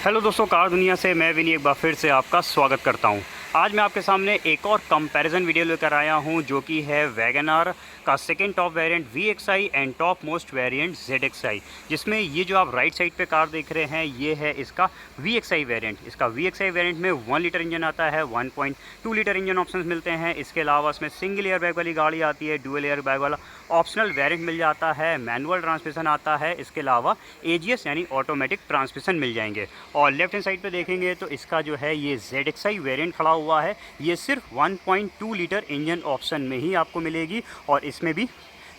Hello दोस्तों, car दुनिया से मैं विनी एक बार फिर से आपका स्वागत करता हूं। आज मैं आपके सामने एक और कंपैरिजन वीडियो लेकर आया हूं जो कि है वैगनआर का second top variant VXI and top most variant ZXI, जिसमें ये जो आप राइट साइड पे कार देख रहे हैं ये है इसका VXI वेरिएंट। इसका VXI वेरिएंट में 1 लीटर इंजन आता है, 1.2 लीटर इंजन ऑप्शंस मिलते हैं। इसके अलावा इसमें सिंगल एयर बैग वाली गाड़ी आती है, डुअल एयर बैग वाला ऑप्शनल वेरिएंट मिल जाता है, मैनुअल ट्रांसमिशन आता है, इसके अलावा AGS यानी ऑटोमेटिक ट्रांसमिशन मिल जाएंगे। और लेफ्ट हैंड साइड पे देखेंगे तो इसका जो है ये ZXI वेरिएंट खड़ा हुआ है। ये सिर्फ 1.2 लीटर इंजन ऑप्शन में ही आपको मिलेगी और इसमें भी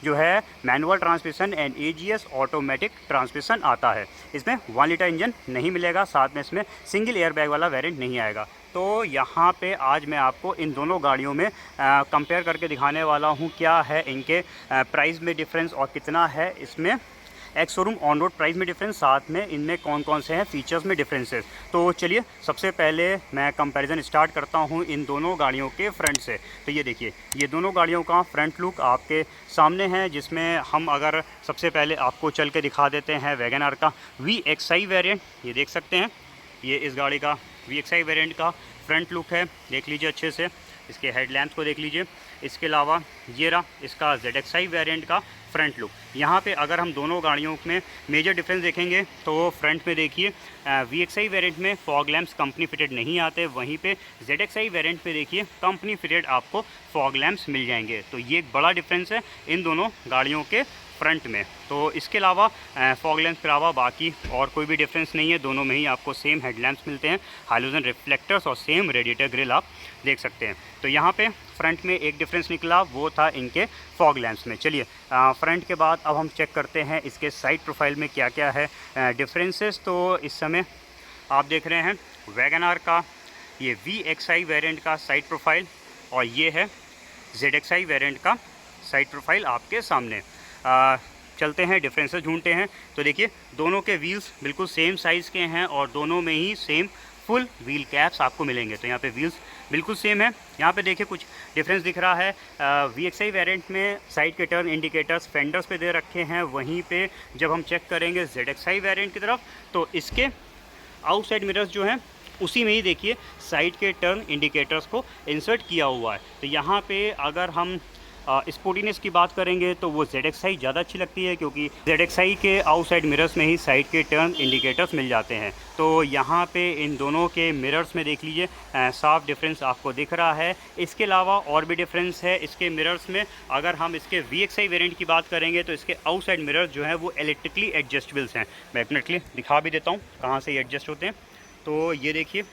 जो है manual transmission and AGS automatic transmission आता है। इसमें 1 लीटर इंजन नहीं मिलेगा, साथ में इसमें सिंगल एयर बैग वाला वेरिएंट नहीं आएगा। तो यहाँ पे आज मैं आपको इन दोनों गाड़ियों में कंपेयर करके दिखाने वाला हूँ क्या है इनके प्राइस में डिफरेंस और कितना है इसमें ex showroom on road price में डिफरेंस, साथ में इनमें कौन कौन से हैं फीचर्स में डिफरेंसेस। तो चलिए सबसे पहले मैं कंपैरिजन स्टार्ट करता हूं इन दोनों गाड़ियों के फ्रंट से। तो ये देखिए, ये दोनों गाड़ियों का फ्रंट लुक आपके सामने है, जिसमें हम अगर सबसे पहले आपको चल के दिखा देते हैं वैगनआर का VXI वेरिएंट। ये देख सकते हैं, ये इस गाड़ी का VXI वेरिएंट का फ्रंट लुक है, देख लीजिए अच्छे से। इसके हेडलैम्प्स को देख लीजिए। इसके अलावा ये रहा इसका ZXI वेरिएंट का फ्रंट लुक। यहाँ पे अगर हम दोनों गाड़ियों में मेजर डिफरेंस देखेंगे तो फ्रंट में देखिए VXI वेरिएंट में फॉग लैंप्स कंपनी फिटेड नहीं आते, वहीं पे ZXI वेरिएंट पे देखिए कंपनी फिटेड आपको फॉग लैंप्स मिल जाएंगे। तो ये एक बड़ा डिफरेंस है इन दोनों गाड़ियों के फ्रंट में। तो इसके अलावा फॉग लैंप्स के अलावा बाकी और कोई भी डिफरेंस नहीं है। दोनों में ही आपको सेम हेडलैम्प्स मिलते हैं, हाइलोजन रिफ्लेक्टर्स और सेम रेडिएटर ग्रिल आप देख सकते हैं। तो यहाँ पे फ्रंट में एक डिफरेंस निकला, वो था इनके फॉग लैंप्स में। चलिए फ्रंट के बाद अब हम चेक करते हैं इसके साइड प्रोफाइल में क्या क्या है डिफरेंसेस। तो इस समय आप देख रहे हैं वैगनआर का ये VXI वेरिएंट का साइड प्रोफाइल और ये है ZXI वेरिएंट का साइड प्रोफाइल आपके सामने। चलते हैं डिफरेंसेस ढूंढते हैं। तो देखिए दोनों के व्हील्स बिल्कुल सेम साइज़ के हैं और दोनों में ही सेम फुल व्हील कैप्स आपको मिलेंगे। तो यहाँ पे व्हील्स बिल्कुल सेम है। यहाँ पे देखिए कुछ डिफरेंस दिख रहा है। VXI वेरिएंट में साइड के टर्न इंडिकेटर्स फेंडर्स पे दे रखे हैं, वहीं पे जब हम चेक करेंगे ZXI वेरिएंट की तरफ तो इसके आउटसाइड मिरर्स जो हैं उसी में ही देखिए साइड के टर्न इंडिकेटर्स को इंसर्ट किया हुआ है। तो यहाँ पे अगर हम स्पोर्टीनेस की बात करेंगे तो वो ZXI ज़्यादा अच्छी लगती है, क्योंकि ZXI के आउटसाइड मिरर्स में ही साइड के टर्न इंडिकेटर्स मिल जाते हैं। तो यहाँ पे इन दोनों के मिरर्स में देख लीजिए साफ डिफरेंस आपको दिख रहा है। इसके अलावा और भी डिफरेंस है इसके मिरर्स में। अगर हम इसके VXI वेरिएंट की बात करेंगे तो इसके आउटसाइड मिरर्स जो हैं वो इलेक्ट्रिकली एडजस्टेबल्स हैं। मैं डेफिनेटली दिखा भी देता हूँ कहाँ से ये एडजस्ट होते हैं। तो ये देखिए,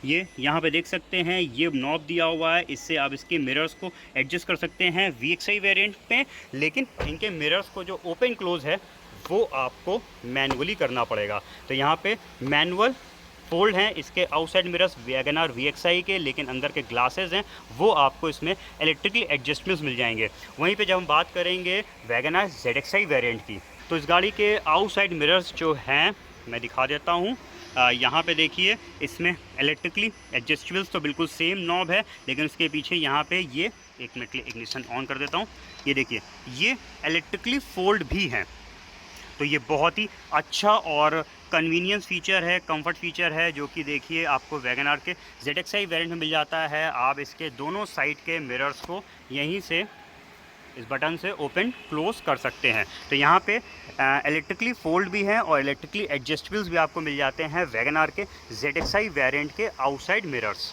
ये यहाँ पे देख सकते हैं ये नॉब दिया हुआ है, इससे आप इसके मिरर्स को एडजस्ट कर सकते हैं VXI वेरिएंट में। लेकिन इनके मिरर्स को जो ओपन क्लोज है वो आपको मैनुअली करना पड़ेगा। तो यहाँ पे मैनुअल फोल्ड हैं इसके आउटसाइड मिरर्स वैगनआर VXI के, लेकिन अंदर के ग्लासेस हैं वो आपको इसमें इलेक्ट्रिकली एडजस्टमेंट्स मिल जाएंगे। वहीं पे जब हम बात करेंगे वैगनआर ZXI वेरिएंट की तो इस गाड़ी के आउटसाइड मिरर्स जो हैं मैं दिखा देता हूँ। यहाँ पे देखिए इसमें इलेक्ट्रिकली एडजस्टेबल्स तो बिल्कुल सेम नॉब है, लेकिन उसके पीछे यहाँ पे ये एक मिनट के लिए इग्निशन ऑन कर देता हूँ। ये देखिए ये इलेक्ट्रिकली फोल्ड भी हैं। तो ये बहुत ही अच्छा और कन्वीनियंस फीचर है, कंफर्ट फीचर है, जो कि देखिए आपको वैगनआर के ZXI वेरिएंट में मिल जाता है। आप इसके दोनों साइड के मिरर्स को यहीं से इस बटन से ओपन क्लोज कर सकते हैं। तो यहाँ पे इलेक्ट्रिकली फोल्ड भी हैं और इलेक्ट्रिकली एडजस्टेबल्स भी आपको मिल जाते हैं वैगनआर के ZXI वेरिएंट के आउटसाइड मिरर्स।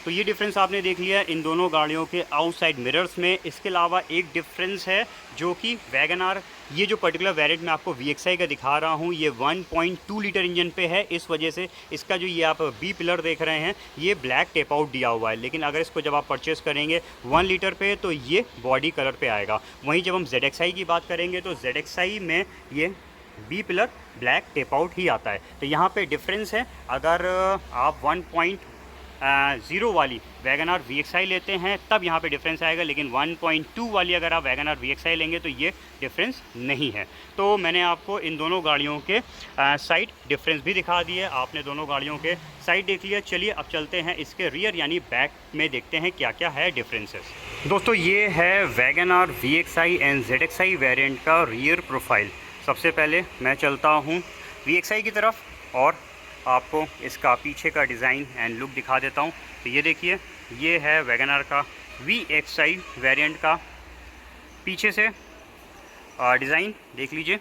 तो ये डिफरेंस आपने देख लिया इन दोनों गाड़ियों के आउटसाइड मिरर्स में। इसके अलावा एक डिफरेंस है जो कि वैगनआर ये जो पर्टिकुलर वेरिएंट मैं आपको VXI का दिखा रहा हूँ ये 1.2 लीटर इंजन पे है। इस वजह से इसका जो ये आप B पिलर देख रहे हैं ये ब्लैक टेप आउट दिया हुआ है, लेकिन अगर इसको जब आप परचेस करेंगे 1 लीटर पे तो ये बॉडी कलर पे आएगा। वहीं जब हम ZXI की बात करेंगे तो ZXI में ये B pillar black tape out ही आता है। तो यहाँ पे डिफरेंस है। अगर आप 1.0 वाली वैगनआर VXI लेते हैं तब यहाँ पे डिफरेंस आएगा, लेकिन 1.2 वाली अगर आप वैगनआर VXI लेंगे तो ये डिफरेंस नहीं है। तो मैंने आपको इन दोनों गाड़ियों के साइड डिफरेंस भी दिखा दिए, आपने दोनों गाड़ियों के साइड देख लिया। चलिए अब चलते हैं इसके रियर यानी बैक में, देखते हैं क्या क्या है डिफरेंसेस। दोस्तों ये है WagonR VXI and ZXI variant का रियर प्रोफाइल। सबसे पहले मैं चलता हूँ VXI की तरफ और आपको इसका पीछे का डिज़ाइन एंड लुक दिखा देता हूँ। तो ये देखिए, ये है वैगन का VXI वेरिएंट का पीछे से डिज़ाइन देख लीजिए।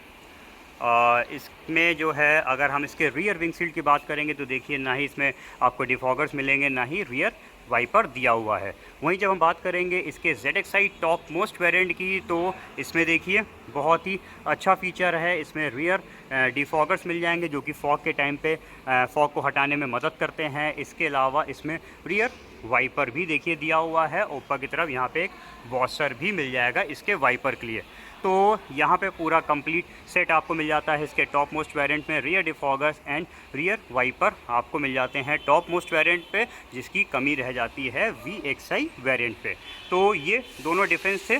इसमें जो है अगर हम इसके रियर विंग शील्ड की बात करेंगे तो देखिए, ना ही इसमें आपको डिफॉगर्स मिलेंगे, ना ही रियर वाइपर दिया हुआ है। वहीं जब हम बात करेंगे इसके ZXI टॉप मोस्ट वेरिएंट की, तो इसमें देखिए बहुत ही अच्छा फीचर है। इसमें रियर डिफॉगर्स मिल जाएंगे जो कि फॉग के टाइम पे फॉग को हटाने में मदद करते हैं। इसके अलावा इसमें रियर वाइपर भी देखिए दिया हुआ है। ऊपर की तरफ यहाँ पे एक वॉशर भी मिल जाएगा इसके वाइपर के लिए। तो यहाँ पे पूरा कंप्लीट सेट आपको मिल जाता है इसके टॉप मोस्ट वेरिएंट में। Rear defoggers and rear wiper आपको मिल जाते हैं टॉप मोस्ट वेरिएंट पे, जिसकी कमी रह जाती है VXI वेरिएंट पे। तो ये दोनों डिफरेंस थे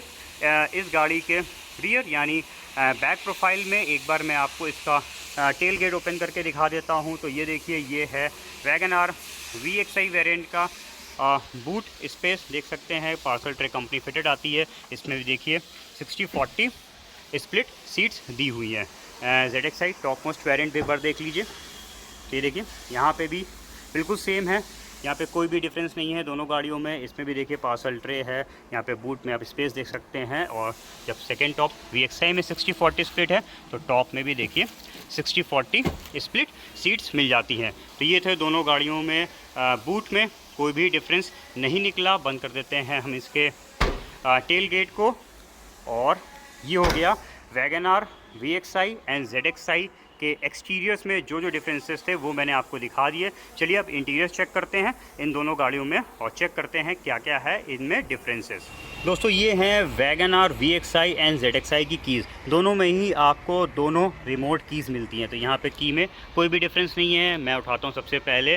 इस गाड़ी के रियर यानी बैक प्रोफाइल में। एक बार मैं आपको इसका टेल गेट ओपन करके दिखा देता हूँ। तो ये देखिए, ये है वैगन आर VXI वेरिएंट का बूट स्पेस देख सकते हैं। पार्सल ट्रे कंपनी फिटेड आती है। इसमें भी देखिए 60-40 स्प्लिट सीट्स दी हुई हैं। ZXI टॉप मोस्ट वेरिएंट भी एक बार देख लीजिए। तो ये देखिए, यहाँ पे भी बिल्कुल सेम है, यहाँ पे कोई भी डिफरेंस नहीं है दोनों गाड़ियों में। इसमें भी देखिए पार्सल ट्रे है, यहाँ पे बूट में आप स्पेस देख सकते हैं। और जब सेकेंड टॉप VXI में 60-40 स्प्लिट है, तो टॉप में भी देखिए 60-40 स्प्लिट सीट्स मिल जाती हैं। तो ये थे दोनों गाड़ियों में। बूट में कोई भी डिफरेंस नहीं निकला। बंद कर देते हैं हम इसके टेल गेट को। और ये हो गया wagon R VXI and ZXI के एक्सटीरियर्स में जो जो डिफरेंसेस थे वो मैंने आपको दिखा दिए। चलिए अब इंटीरियर्स चेक करते हैं इन दोनों गाड़ियों में और चेक करते हैं क्या क्या है इनमें डिफरेंसेस। दोस्तों, ये हैं wagon R VXI and ZXI की कीज़। दोनों में ही आपको दोनों रिमोट कीज़ मिलती हैं। तो यहाँ पे की में कोई भी डिफरेंस नहीं है। मैं उठाता हूँ सबसे पहले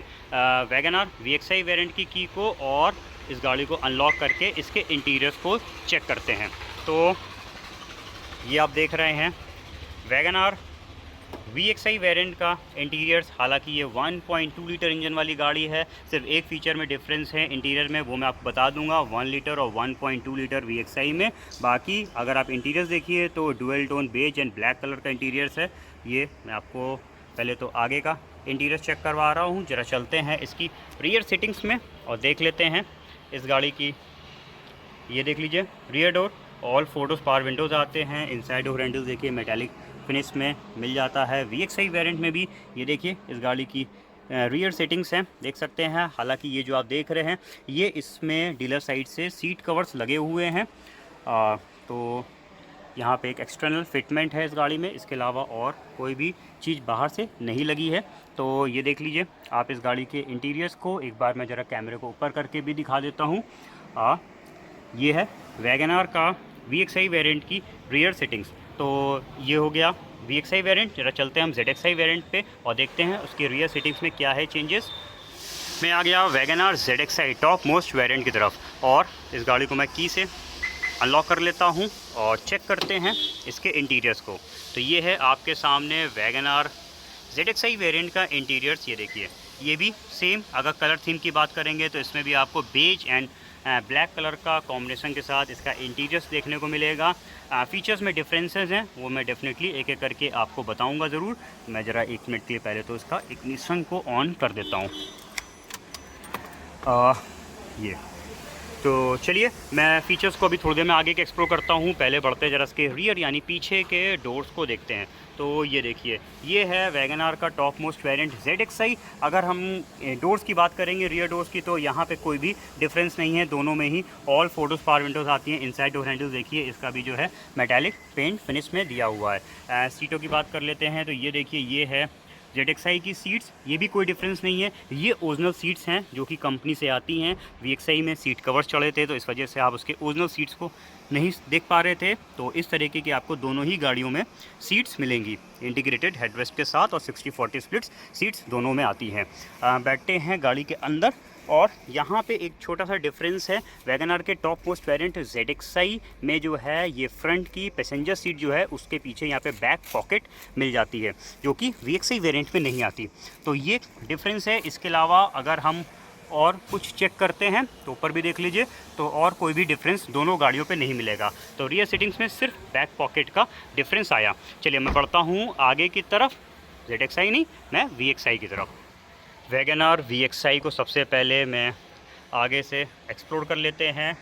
वैगन आर VXI वेरिएंट की की को और इस गाड़ी को अनलॉक करके इसके इंटीरियर्स को चेक करते हैं। तो ये आप देख रहे हैं वैगन आर VXI वेरिएंट का इंटीरियर्स। हालांकि ये 1.2 लीटर इंजन वाली गाड़ी है। सिर्फ एक फ़ीचर में डिफरेंस है इंटीरियर में, वो मैं आपको बता दूंगा, 1 लीटर और 1.2 लीटर VXI में। बाकी अगर आप इंटीरियर्स देखिए तो dual tone beige and black colour का इंटीरियर्स है। ये मैं आपको पहले तो आगे का इंटीरियर चेक करवा रहा हूँ। ज़रा चलते हैं इसकी रियर सीटिंग्स में और देख लेते हैं इस गाड़ी की। ये देख लीजिए, rear door all 4 doors power Windows आते हैं। इनसाइड डोर हैंडल देखिए मेटालिक फिनिश में मिल जाता है। VXI वेरिएंट में भी ये देखिए इस गाड़ी की रियर सेटिंग्स हैं, देख सकते हैं। हालांकि ये जो आप देख रहे हैं ये इसमें डीलर साइड से सीट कवर्स लगे हुए हैं। तो यहाँ पे एक एक्सटर्नल फिटमेंट है इस गाड़ी में। इसके अलावा और कोई भी चीज़ बाहर से नहीं लगी है। तो ये देख लीजिए आप इस गाड़ी के इंटीरियर्स को। एक बार मैं ज़रा कैमरे को ऊपर करके भी दिखा देता हूँ। ये है वैगन आर का VXI वेरिएंट की रियर सेटिंग्स। तो ये हो गया VXI वेरिएंट। जरा चलते हैं हम ZXI वेरिएंट पे और देखते हैं उसकी रियर सेटिंग्स में क्या है चेंजेस। मैं आ गया wagon R ZXI top most variant की तरफ और इस गाड़ी को मैं की से अनलॉक कर लेता हूं और चेक करते हैं इसके इंटीरियर्स को। तो ये है आपके सामने वैगन आर ZXI वेरिएंट का इंटीरियर्स। ये देखिए, ये भी सेम। अगर कलर थीम की बात करेंगे तो इसमें भी आपको बेज एंड ब्लैक कलर का कॉम्बिनेशन के साथ इसका इंटीरियर्स देखने को मिलेगा। फीचर्स में डिफरेंसेस हैं, वो मैं डेफिनेटली एक एक करके आपको बताऊंगा ज़रूर। मैं ज़रा 1 मिनट के लिए पहले तो इसका इग्निशन को ऑन कर देता हूँ। ये तो चलिए मैं फ़ीचर्स को अभी थोड़ी देर में आगे के एक्सप्लोर करता हूँ। पहले बढ़ते जरा इसके रियर यानी पीछे के डोर्स को देखते हैं। तो ये देखिए, ये है वैगन आर का टॉप मोस्ट वेरिएंट ZXI। अगर हम डोर्स की बात करेंगे रियर डोर्स की, तो यहाँ पे कोई भी डिफरेंस नहीं है। दोनों में ही ऑल 4 डोर्स पावर विंडोज़ आती हैं। इनसाइड डोर हैंडल देखिए, इसका भी जो है मेटालिक पेंट फिनिश में दिया हुआ है। सीटों की बात कर लेते हैं तो ये देखिए, ये है ZXI की सीट्स। ये भी कोई डिफरेंस नहीं है, ये ओरिजिनल सीट्स हैं जो कि कंपनी से आती हैं। VXI में सीट कवर्स चढ़े थे तो इस वजह से आप उसके ओरिजिनल सीट्स को नहीं देख पा रहे थे। तो इस तरीके की आपको दोनों ही गाड़ियों में सीट्स मिलेंगी इंटीग्रेटेड हेडरेस्ट के साथ, और 60-40 स्प्लिट्स सीट्स दोनों में आती हैं। बैठते हैं गाड़ी के अंदर और यहाँ पे एक छोटा सा डिफरेंस है। वैगन आर के टॉप मोस्ट वेरिएंट ZXI में जो है ये फ्रंट की पैसेंजर सीट जो है उसके पीछे यहाँ पे बैक पॉकेट मिल जाती है, जो कि VXI वेरिएंट में नहीं आती। तो ये डिफरेंस है। इसके अलावा अगर हम और कुछ चेक करते हैं तो ऊपर भी देख लीजिए, तो और कोई भी डिफरेंस दोनों गाड़ियों पे नहीं मिलेगा। तो रियर सीटिंग्स में सिर्फ बैक पॉकेट का डिफरेंस आया। चलिए मैं बढ़ता हूँ आगे की तरफ। ZXI नहीं, मैं VXI की तरफ। वैगन आर VXI को सबसे पहले मैं आगे से एक्सप्लोर कर लेते हैं।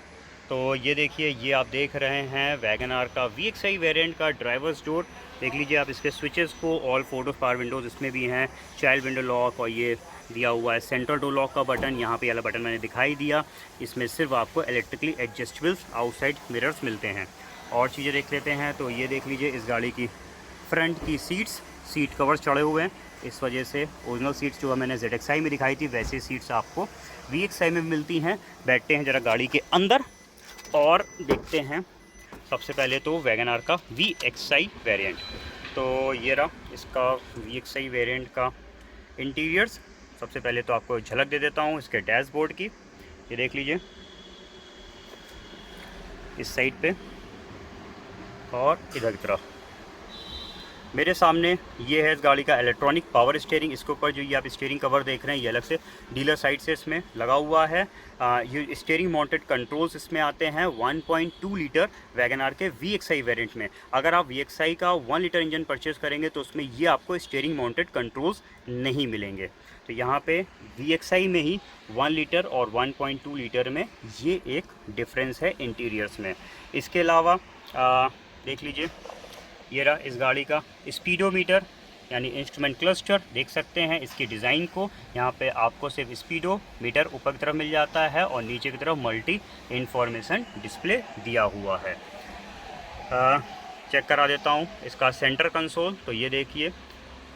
तो ये देखिए, ये आप देख रहे हैं वैगन आर का VXI वेरिएंट का ड्राइवर्स डोर। देख लीजिए आप इसके स्विचेस को, ऑल 4 डोर पावर विंडोज़ इसमें भी हैं, चाइल्ड विंडो लॉक, और ये दिया हुआ है सेंट्रल डोर लॉक का बटन। यहाँ पे वाला बटन मैंने दिखाई दिया। इसमें सिर्फ आपको इलेक्ट्रिकली एडजस्टेबल्स आउटसाइड मिरर्स मिलते हैं। और चीज़ें देख लेते हैं। तो ये देख लीजिए, इस गाड़ी की फ्रंट की सीट कवर्स चढ़े हुए हैं। इस वजह से ओरिजिनल सीट्स जो मैंने ZXI में दिखाई थी वैसे सीट्स आपको VXI में मिलती हैं। बैठते हैं ज़रा गाड़ी के अंदर और देखते हैं सबसे पहले तो वैगन आर का VXI वेरिएंट। तो ये रहा इसका VXI वेरिएंट का इंटीरियर्स। सबसे पहले तो आपको झलक दे देता हूँ इसके डैशबोर्ड की। ये देख लीजिए इस साइड पे और इधर की तरफ मेरे सामने ये है इस गाड़ी का इलेक्ट्रॉनिक पावर स्टीयरिंग। इसके ऊपर जो ये आप स्टीयरिंग कवर देख रहे हैं ये अलग से डीलर साइड से इसमें लगा हुआ है। ये स्टीयरिंग माउंटेड कंट्रोल्स इसमें आते हैं 1.2 लीटर वैगन आर के VXI वेरिएंट में। अगर आप VXI का 1 लीटर इंजन परचेज़ करेंगे तो उसमें ये आपको स्टीयरिंग माउंटेड कंट्रोल्स नहीं मिलेंगे। तो यहाँ पे VXI में ही 1 लीटर और 1.2 लीटर में ये एक डिफरेंस है इंटीरियर्स में। इसके अलावा देख लीजिए, ये रहा इस गाड़ी का स्पीडोमीटर यानी इंस्ट्रूमेंट क्लस्टर। देख सकते हैं इसकी डिज़ाइन को। यहाँ पे आपको सिर्फ स्पीडोमीटर ऊपर की तरफ मिल जाता है और नीचे की तरफ मल्टी इंफॉर्मेशन डिस्प्ले दिया हुआ है। चेक करा देता हूँ इसका सेंटर कंसोल। तो ये देखिए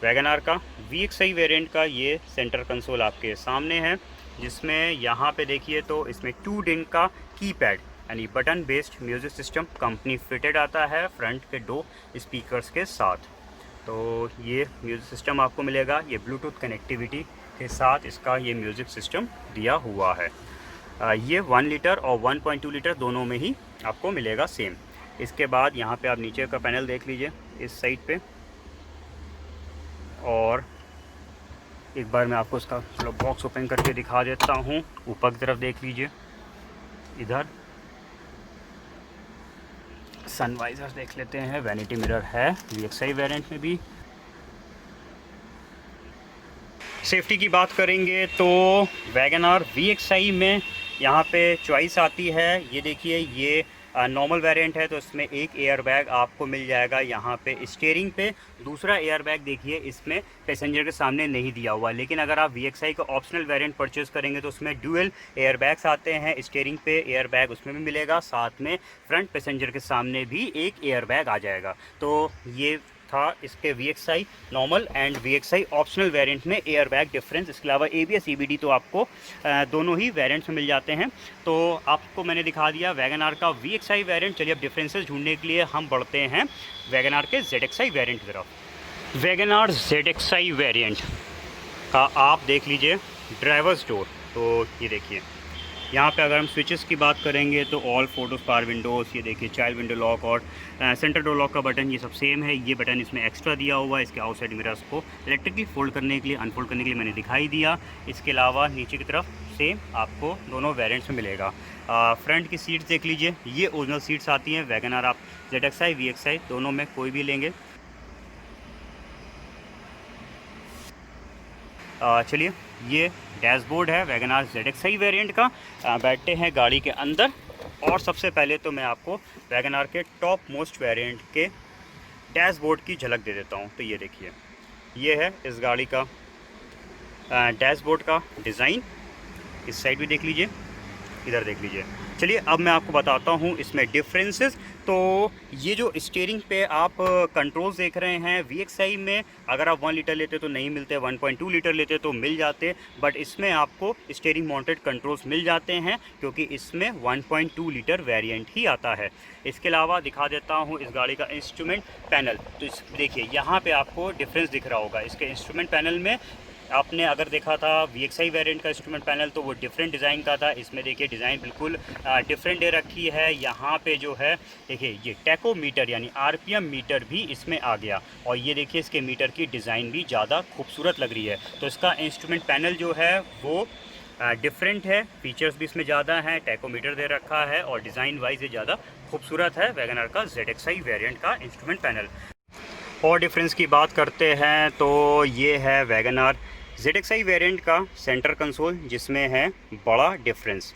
वैगन आर का VXI वेरिएंट का ये सेंटर कंसोल आपके सामने है, जिसमें यहाँ पे देखिए तो इसमें 2 DIN का कीपैड यानी button based music system company fitted आता है फ्रंट के 2 स्पीकर्स के साथ। तो ये म्यूज़िक सिस्टम आपको मिलेगा। ये ब्लूटूथ कनेक्टिविटी के साथ इसका ये म्यूज़िक सिस्टम दिया हुआ है। ये 1 लीटर और 1.2 लीटर दोनों में ही आपको मिलेगा सेम। इसके बाद यहाँ पे आप नीचे का पैनल देख लीजिए इस साइड पे, और एक बार मैं आपको इसका चलो बॉक्स ओपन करके दिखा देता हूँ। ऊपर की तरफ देख लीजिए, इधर सनवाइजर्स देख लेते हैं। वैनिटी मिरर है VXI वेरिएंट में भी। सेफ्टी की बात करेंगे तो वैगन आर VXI में यहाँ पे चॉइस आती है। ये देखिए, ये नॉर्मल वेरिएंट है तो इसमें एक एयर बैग आपको मिल जाएगा यहाँ पे स्टीयरिंग पे। दूसरा एयर बैग देखिए इसमें पैसेंजर के सामने नहीं दिया हुआ। लेकिन अगर आप VXI का ऑप्शनल वेरिएंट परचेज़ करेंगे तो उसमें ड्यूअल एयर बैग्स आते हैं। स्टीयरिंग पे एयर बैग उसमें भी मिलेगा, साथ में फ्रंट पैसेंजर के सामने भी एक एयर बैग आ जाएगा। तो ये था इसके VXI normal and VXI optional variant में एयर बैग डिफरेंस। इसके अलावा ABS EBD तो आपको दोनों ही वेरिएंट्स में मिल जाते हैं। तो आपको मैंने दिखा दिया वैगन आर का VXI वेरिएंट। चलिए अब डिफरेंसेस ढूंढने के लिए हम बढ़ते हैं वैगन आर के ZXI वेरिएंट की तरफ। वैगन आर ZXI वेरिएंट का आप देख लीजिए ड्राइवर्स डोर। तो ये देखिए यहाँ पे अगर हम स्विचेस की बात करेंगे तो ऑल 4 डोर पावर विंडोज़, ये देखिए चाइल्ड विंडो लॉक और सेंटर डोर लॉक का बटन ये सब सेम है। ये बटन इसमें एक्स्ट्रा दिया हुआ है। इसके आउटसाइड मिरर्स को इलेक्ट्रिकली फोल्ड करने के लिए, अनफोल्ड करने के लिए मैंने दिखाई दिया। इसके अलावा नीचे की तरफ सेम आपको दोनों वेरिएंट्स में मिलेगा। फ्रंट की सीट्स देख लीजिए, ये ओरिजिनल सीट्स आती हैं। वैगन आर आप ZXI VXI दोनों में कोई भी लेंगे। चलिए, ये डैशबोर्ड है वैगन आर ZXI वेरिएंट का। बैठते हैं गाड़ी के अंदर और सबसे पहले तो मैं आपको वैगन आर के टॉप मोस्ट वेरिएंट के डैशबोर्ड की झलक दे देता हूँ। तो ये देखिए, ये है इस गाड़ी का डैशबोर्ड का डिज़ाइन। इस साइड भी देख लीजिए, इधर देख लीजिए। चलिए अब मैं आपको बताता हूँ इसमें डिफरेंसेस। तो ये जो स्टीयरिंग पे आप कंट्रोल्स देख रहे हैं VXI में, अगर आप 1 लीटर लेते तो नहीं मिलते, 1.2 लीटर लेते तो मिल जाते, बट इसमें आपको स्टीयरिंग माउंटेड कंट्रोल्स मिल जाते हैं क्योंकि इसमें 1.2 लीटर वेरिएंट ही आता है। इसके अलावा दिखा देता हूँ इस गाड़ी का इंस्ट्रूमेंट पैनल। तो देखिए यहाँ पर आपको डिफरेंस दिख रहा होगा। इसके इंस्ट्रूमेंट पैनल में आपने अगर देखा था VXI वेरिएंट का इंस्ट्रूमेंट पैनल तो वो डिफरेंट डिज़ाइन का था। इसमें देखिए डिज़ाइन बिल्कुल डिफरेंट दे रखी है। यहाँ पे जो है देखिए ये टैकोमीटर यानी RPM मीटर भी इसमें आ गया, और ये देखिए इसके मीटर की डिज़ाइन भी ज़्यादा खूबसूरत लग रही है। तो इसका इंस्ट्रूमेंट पैनल जो है वो डिफरेंट है, फीचर्स भी इसमें ज़्यादा हैं, टैकोमीटर दे रखा है और डिज़ाइन वाइज ये ज़्यादा खूबसूरत है वैगन आर का ZXI वेरिएंट का इंस्ट्रूमेंट पैनल। और डिफरेंस की बात करते हैं तो ये है वैगन आर ZXi वेरिएंट का सेंटर कंसोल जिसमें है बड़ा डिफरेंस।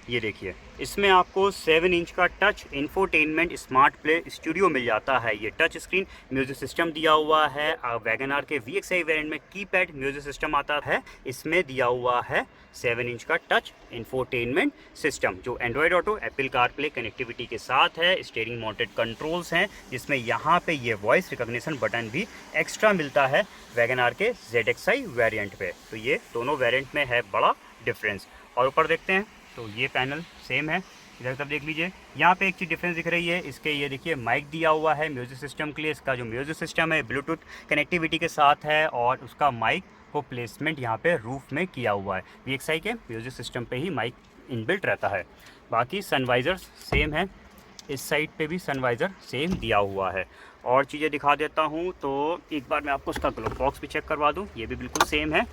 ये देखिए, इसमें आपको 7 इंच का touch infotainment smart play studio मिल जाता है। ये टच स्क्रीन म्यूजिक सिस्टम दिया हुआ है। वैगनआर के VXi वेरिएंट में कीपैड म्यूजिक सिस्टम आता है, इसमें दिया हुआ है 7 इंच का टच इंफोटेनमेंट सिस्टम जो Android auto, Apple CarPlay connectivity के साथ है। स्टीयरिंग माउंटेड कंट्रोल्स हैं जिसमें यहाँ पे ये वॉइस रिकॉग्निशन बटन भी एक्स्ट्रा मिलता है वैगनआर के ZXi वेरिएंट पे। तो ये दोनों वेरिएंट में है बड़ा डिफरेंस। और ऊपर देखते हैं तो ये पैनल सेम है। इधर तब देख लीजिए, यहाँ पे एक चीज़ डिफरेंस दिख रही है, इसके ये देखिए माइक दिया हुआ है म्यूजिक सिस्टम के लिए। इसका जो म्यूजिक सिस्टम है ब्लूटूथ कनेक्टिविटी के साथ है और उसका माइक को प्लेसमेंट यहाँ पे रूफ में किया हुआ है। VXi के म्यूजिक सिस्टम पे ही माइक इनबिल्ट रहता है। बाकी सनवाइज़र्स सेम है, इस साइड पे भी सनवाइज़र सेम दिया हुआ है। और चीज़ें दिखा देता हूँ तो एक बार मैं आपको उसका ग्लोव बॉक्स भी चेक करवा दूँ, ये भी बिल्कुल सेम है।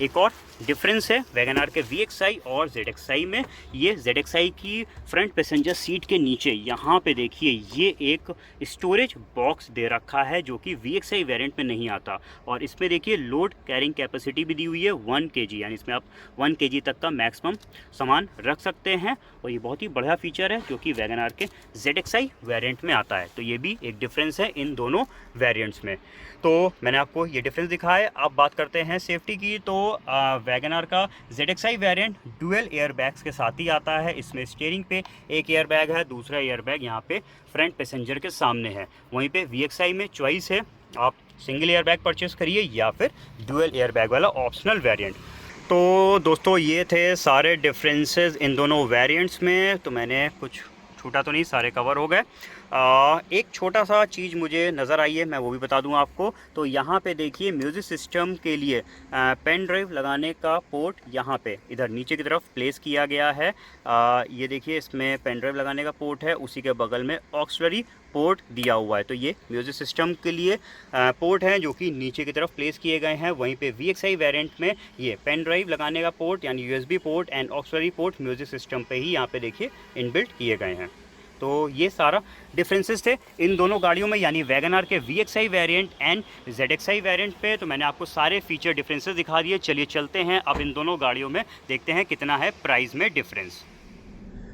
एक और डिफरेंस है वैगनआर के VXi और ZXi में, ये ZXi की फ्रंट पैसेंजर सीट के नीचे यहाँ पे देखिए ये एक स्टोरेज बॉक्स दे रखा है जो कि VXi वेरिएंट में नहीं आता। और इसमें देखिए लोड कैरिंग कैपेसिटी भी दी हुई है 1 kg, यानी इसमें आप 1 kg तक का मैक्सिमम सामान रख सकते हैं। और ये बहुत ही बढ़िया फीचर है जो कि वैगनआर के ZXi वेरिएंट में आता है। तो ये भी एक डिफरेंस है इन दोनों वेरिएंट्स में। तो मैंने आपको ये डिफरेंस दिखाया। अब बात करते हैं सेफ्टी की। तो वैगनआर का ZXi वेरिएंट डुअल एयरबैग्स के साथ ही आता है। इसमें स्टीयरिंग पे एक एयरबैग है, दूसरा एयरबैग यहाँ पे फ्रंट पैसेंजर के सामने है। वहीं पे VXi में चॉइस है, आप सिंगल एयरबैग परचेस करिए या फिर डुअल एयरबैग वाला ऑप्शनल वेरिएंट। तो दोस्तों ये थे सारे डिफरेंसेस इन दोनों वेरिएंट्स में। तो मैंने कुछ छूटा तो नहीं, सारे कवर हो गए। एक छोटा सा चीज़ मुझे नज़र आई है, मैं वो भी बता दूं आपको। तो यहाँ पे देखिए म्यूज़िक सिस्टम के लिए पेन ड्राइव लगाने का पोर्ट यहाँ पे इधर नीचे की तरफ प्लेस किया गया है। ये देखिए इसमें पेन ड्राइव लगाने का पोर्ट है, उसी के बगल में ऑक्सिलरी पोर्ट दिया हुआ है। तो ये म्यूज़िक सिस्टम के लिए पोर्ट हैं जो कि नीचे की तरफ प्लेस किए गए हैं। वहीं पे VXi वेरिएंट में ये पेन ड्राइव लगाने का पोर्ट यानी USB port and auxiliary port music system पे ही यहाँ पे देखिए इनबिल्ट किए गए हैं। तो ये सारा डिफरेंसेस थे इन दोनों गाड़ियों में, यानी वैगनआर के VXi variant and ZXi variant पे। तो मैंने आपको सारे फीचर डिफरेंसेस दिखा दिए। चलिए चलते हैं अब इन दोनों गाड़ियों में, देखते हैं कितना है प्राइस में डिफरेंस।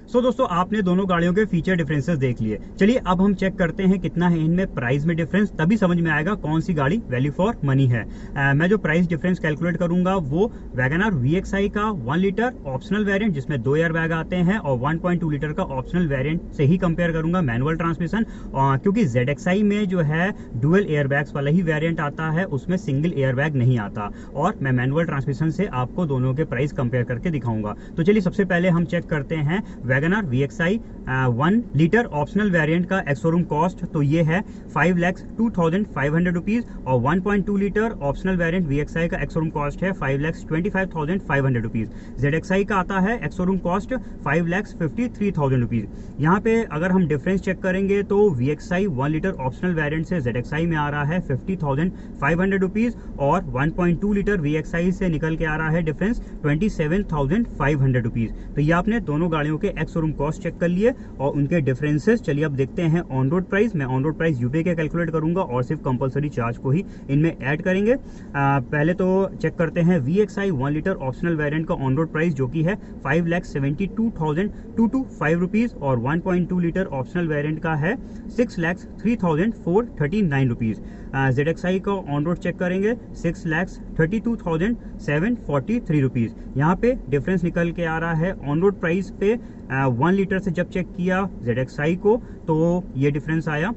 सो दोस्तों आपने दोनों गाड़ियों के फीचर डिफरेंसेस देख लिए। चलिए अब हम चेक करते हैं कितना है इनमें प्राइस में डिफरेंस, तभी समझ में आएगा कौन सी गाड़ी वैल्यू फॉर मनी है। मैं जो प्राइस डिफरेंस कैलकुलेट करूंगा वो वैगनआर VXi का 1 लीटर ऑप्शनल वेरिएंट जिसमें 2 एयर बैग आते हैं और 1.2 लीटर का ऑप्शनल वेरिएंट से ही कंपेयर करूंगा मैनुअल ट्रांसमिशन, क्योंकि ZXi में जो है डुअल एयर बैग्स वाला ही वेरिएंट आता है, उसमें सिंगल एयर बैग नहीं आता। और मैं मैनुअल ट्रांसमिशन से आपको दोनों के प्राइस कंपेयर करके दिखाऊंगा। तो चलिए सबसे पहले हम चेक करते हैं WagonR VXi 1 litre optional variant का एक्स-शोरूम कॉस्ट। तो ये है 5,02,500 रुपीज और 1.2 लीटर ऑप्शनल वेरिएंट VXi का एक्स-शोरूम कॉस्ट है 5,25,500 रुपीज। ZXi का आता है एक्स-शोरूम कॉस्ट 5,53,000 रुपीज। यहाँ पे अगर हम डिफरेंस चेक करेंगे तो VXi 1 लीटर ऑप्शनल वेरिएंट से ZXi में आ रहा है 50,500 रुपीज और 1.2 लीटर VXi से निकल के आ रहा है डिफरेंस 27,500 रुपीज। तो ये आपने दोनों गाड़ियों के एक्स-शोरूम कॉस्ट चेक कर लिए और उनके डिफरेंसेस। चलिए अब देखते हैं ऑन रोड प्राइस। मैं ऑन रोड प्राइस यूपी के कैलकुलेट करूंगा और सिर्फ कंपलसरी चार्ज को ही इनमें ऐड करेंगे। पहले तो चेक करते हैं VXi 1 लीटर ऑप्शनल वेरिएंट का ऑन रोड प्राइस जो कि है 5,72,225 रुपीज और 1.2 लीटर ऑप्शनल वेरिएंट का है 6,03,439 रुपीज। ZXi का ऑन रोड चेक करेंगे 6,32,743 रुपीज। यहाँ पे डिफरेंस निकल के आ रहा है ऑन रोड प्राइस पे 1 लीटर से जब चेक किया ZXi को तो ये डिफरेंस आया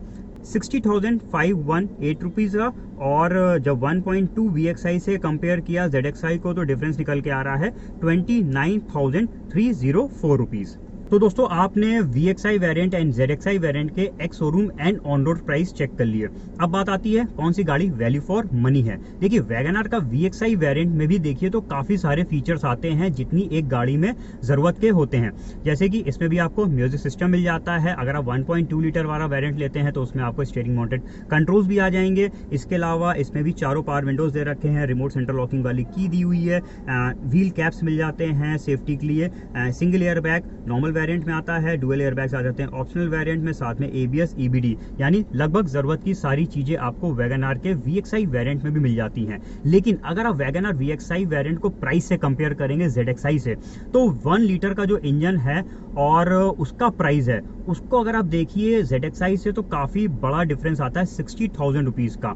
60,518 रुपीज़ का, और जब 1.2 VXi से कंपेयर किया ZXi को तो डिफरेंस निकल के आ रहा है 29,304 रुपीज़। तो दोस्तों आपने VXi variant and ZXi variant के ex showroom and on road price check कर लिए। अब बात आती है कौन सी गाड़ी वैल्यू फॉर मनी है। देखिए वैगनआर का VXi वेरिएंट में भी देखिए तो काफी सारे फीचर्स आते हैं जितनी एक गाड़ी में जरूरत के होते हैं। जैसे कि इसमें भी आपको म्यूजिक सिस्टम मिल जाता है। अगर आप 1.2 लीटर वाला वेरिएंट लेते हैं तो उसमें आपको स्टीयरिंग माउंटेड कंट्रोल्स भी आ जाएंगे। इसके अलावा इसमें भी चारों पावर विंडोज दे रखे हैं, रिमोट सेंटर लॉकिंग वाली की दी हुई है, व्हील कैप्स मिल जाते हैं सेफ्टी के लिए, single air bag normal variant में आता है, डुअल एयरबैग्स आ जाते हैं ऑप्शनल वेरिएंट में, साथ में ABS EBD, यानी लगभग जरूरत की सारी चीजें आपको वैगनआर के VXI वेरिएंट में भी मिल जाती हैं। लेकिन अगर आप वैगनआर VXI वेरिएंट को प्राइस से कंपेयर करेंगे ZXI से, तो 1 लीटर का जो इंजन है और उसका प्राइस है, उसको अगर आप देखिए ZXI से तो काफी बड़ा डिफरेंस आता है 60,000 रुपीज का।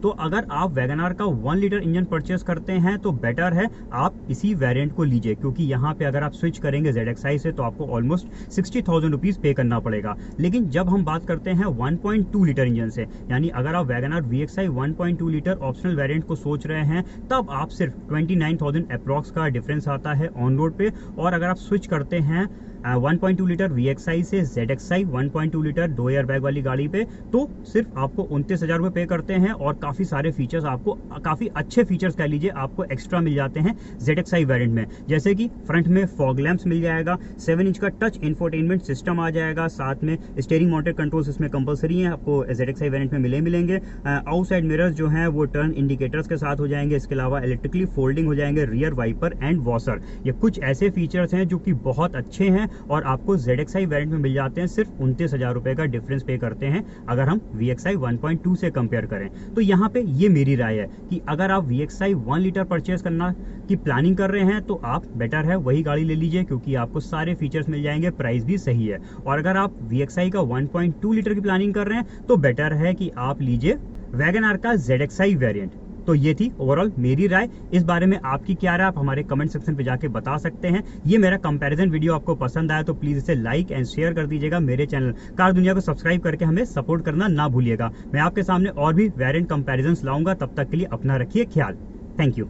तो अगर आप वैगनआर का 1 लीटर इंजन परचेस करते हैं तो बेटर है आप इसी वेरिएंट को लीजिए, क्योंकि यहाँ पे अगर आप स्विच करेंगे ZXI से तो आपको ऑलमोस्ट 60,000 रुपीज पे करना पड़ेगा। लेकिन जब हम बात करते हैं 1.2 लीटर इंजन से, यानी अगर आप WagonR VXI 1.2 litre optional variant को सोच रहे हैं, तब आप सिर्फ 29,000 अप्रॉक्स का डिफरेंस आता है ऑन रोड पे। और अगर आप स्विच करते हैं 1.2 लीटर VXI से ZXI 1.2 लीटर 2 एयरबैग वाली गाड़ी पे, तो सिर्फ आपको 29,000 रुपये पे करते हैं और काफ़ी सारे फीचर्स, आपको काफ़ी अच्छे फीचर्स कह लीजिए आपको एक्स्ट्रा मिल जाते हैं ZXI वेरिएंट में। जैसे कि फ्रंट में फॉग लैंप्स मिल जाएगा, 7 इंच का टच इंफोटेनमेंट सिस्टम आ जाएगा, साथ में स्टीयरिंग माउंटेड कंट्रोल्स इसमें कंपलसरी हैं, आपको ZXI वेरिएंट में मिलेंगे। आउटसाइड मिरर्स जो हैं वो टर्न इंडिकेटर्स के साथ हो जाएंगे। इसके अलावा इलेक्ट्रिकली फोल्डिंग हो जाएंगे रियर वाइपर एंड वॉशर। ये कुछ ऐसे फीचर्स हैं जो कि बहुत अच्छे हैं और आपको ZXI वेरिएंट में मिल जाते हैं। सिर्फ 29,000 रुपए का डिफरेंस पे करते हैं अगर हम VXI 1.2 से कंपेयर करें। तो यहाँ पे ये मेरी राय है कि अगर आप VXI 1 लीटर परचेज करना की प्लानिंग कर रहे हैं तो आप बेटर है वही गाड़ी ले लीजिए, क्योंकि आपको सारे फीचर्स मिल जाएंगे, प्राइस भी सही है। और अगर आप VXI का 1.2 लीटर की प्लानिंग कर रहे हैं तो बेटर है कि आप लीजिए वैगनआर का ZXI वेरिएंट। तो ये थी ओवरऑल मेरी राय। इस बारे में आपकी क्या राय, आप हमारे कमेंट सेक्शन पे जाके बता सकते हैं। ये मेरा कंपैरिजन वीडियो आपको पसंद आया तो प्लीज इसे लाइक एंड शेयर कर दीजिएगा। मेरे चैनल कार दुनिया को सब्सक्राइब करके हमें सपोर्ट करना ना भूलिएगा। मैं आपके सामने और भी वेरिएंट कंपैरिजंस लाऊंगा, तब तक के लिए अपना रखिए ख्याल। Thank you.